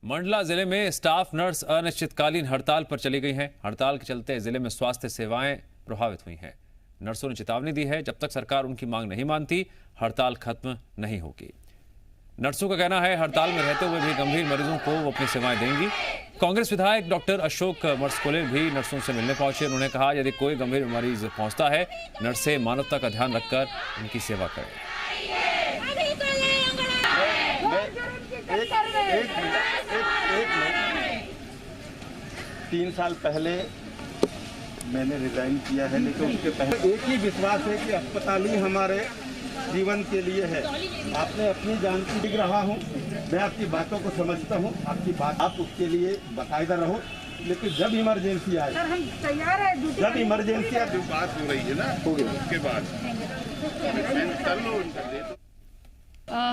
मंडला जिले में staff nurse अनिश्चितकालीन हड़ताल पर चली गई हैं। हड़ताल के चलते जिले में स्वास्थ्य सेवाएं प्रभावित हुई हैं। नर्सों ने चेतावनी दी है, जब तक सरकार उनकी मांग नहीं मानती हड़ताल खत्म नहीं होगी। नर्सों का कहना है हड़ताल में रहते हुए भी गंभीर मरीजों को वो अपनी सेवाएं देंगी। कांग्रेस विधायक डॉक्टर अशोक मर्सकोले भी नर्सों से मिलने पहुंचे। उन्होंने कहा, यदि कोई गंभीर मरीज पहुंचता है, नर्सें मानवता का ध्यान रखकर उनकी सेवा करें। तीन साल पहले मैंने रिजाइन किया है, लेकिन उसके पहले एक ही विश्वास है कि अस्पताल ही हमारे जीवन के लिए है। आपने अपनी जान की दिख रहा हूँ, मैं आपकी बातों को समझता हूँ, आपकी बात आप उसके लिए बाकायदा रहो। लेकिन जब इमरजेंसी आए, सर हम तैयार है। जब इमरजेंसी आए, बात हो रही है ना, हो गया उसके बाद कर लो उनका।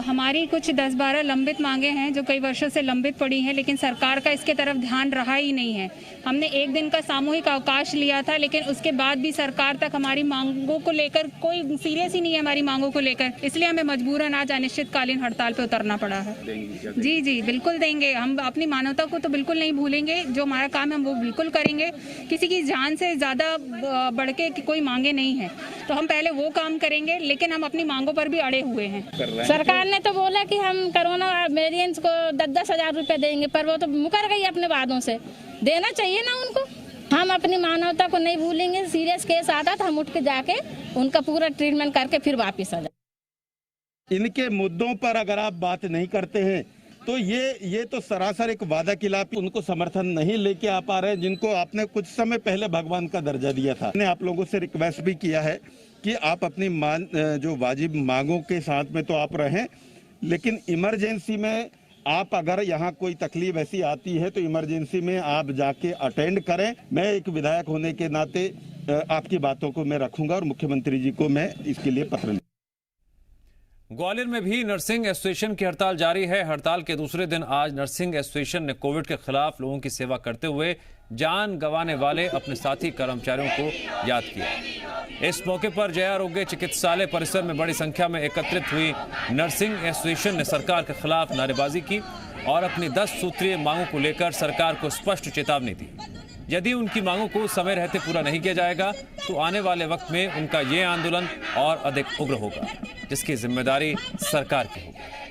हमारी कुछ 10-12 लंबित मांगे हैं जो कई वर्षों से लंबित पड़ी हैं, लेकिन सरकार का इसके तरफ ध्यान रहा ही नहीं है। हमने एक दिन का सामूहिक अवकाश लिया था, लेकिन उसके बाद भी सरकार तक हमारी मांगों को लेकर कोई सीरियस ही नहीं है हमारी मांगों को लेकर। इसलिए हमें मजबूरन आज अनिश्चितकालीन हड़ताल पे उतरना पड़ा है। जी बिल्कुल देंगे। हम अपनी मानवता को तो बिल्कुल नहीं भूलेंगे। जो हमारा काम है हम वो बिल्कुल करेंगे। किसी की जान से ज़्यादा बढ़ के कोई मांगे नहीं है, तो हम पहले वो काम करेंगे, लेकिन हम अपनी मांगों पर भी अड़े हुए हैं। सरकार ने तो बोला कि हम कोरोना वेरिएंट्स को 10-10 हजार रुपए देंगे, पर वो तो मुकर गई अपने वादों से। देना चाहिए ना उनको। हम अपनी मानवता को नहीं भूलेंगे। सीरियस केस आता तो हम उठ के जाके उनका पूरा ट्रीटमेंट करके फिर वापस आ जाए। इनके मुद्दों पर अगर आप बात नहीं करते हैं तो ये तो सरासर एक वादा खिलाफी, उनको समर्थन नहीं लेके आ पा रहे, जिनको आपने कुछ समय पहले भगवान का दर्जा दिया था। मैंने आप लोगों से रिक्वेस्ट भी किया है कि आप अपनी जो वाजिब मांगों के साथ में तो आप रहें, लेकिन इमरजेंसी में आप अगर यहाँ कोई तकलीफ ऐसी आती है तो इमरजेंसी में आप जाके अटेंड करें। मैं एक विधायक होने के नाते आपकी बातों को मैं रखूंगा और मुख्यमंत्री जी को मैं इसके लिए पत्र। ग्वालियर में भी नर्सिंग एसोसिएशन की हड़ताल जारी है। हड़ताल के दूसरे दिन आज नर्सिंग एसोसिएशन ने कोविड के खिलाफ लोगों की सेवा करते हुए जान गंवाने वाले अपने साथी कर्मचारियों को याद किया। इस मौके पर जय आरोग्य चिकित्सालय परिसर में बड़ी संख्या में एकत्रित हुई नर्सिंग एसोसिएशन ने सरकार के खिलाफ नारेबाजी की और अपनी 10 सूत्रीय मांगों को लेकर सरकार को स्पष्ट चेतावनी दी। यदि उनकी मांगों को समय रहते पूरा नहीं किया जाएगा तो आने वाले वक्त में उनका ये आंदोलन और अधिक उग्र होगा, जिसकी जिम्मेदारी सरकार की होगी।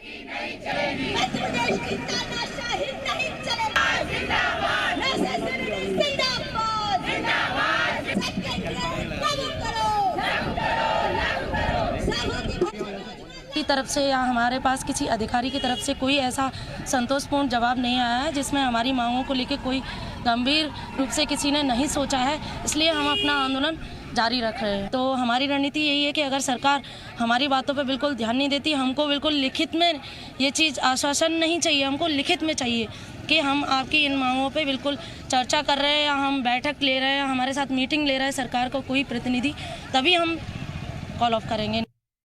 की तरफ से या हमारे पास किसी अधिकारी की तरफ से कोई ऐसा संतोषपूर्ण जवाब नहीं आया है जिसमें हमारी मांगों को लेकर कोई गंभीर रूप से किसी ने नहीं सोचा है। इसलिए हम अपना आंदोलन जारी रख रहे हैं। तो हमारी रणनीति यही है कि अगर सरकार हमारी बातों पर बिल्कुल ध्यान नहीं देती, हमको बिल्कुल लिखित में ये चीज़ आश्वासन नहीं चाहिए, हमको लिखित में चाहिए कि हम आपकी इन मांगों पे बिल्कुल चर्चा कर रहे हैं या हम बैठक ले रहे हैं, हमारे साथ मीटिंग ले रहे हैं सरकार का कोई प्रतिनिधि, तभी हम कॉल ऑफ करेंगे।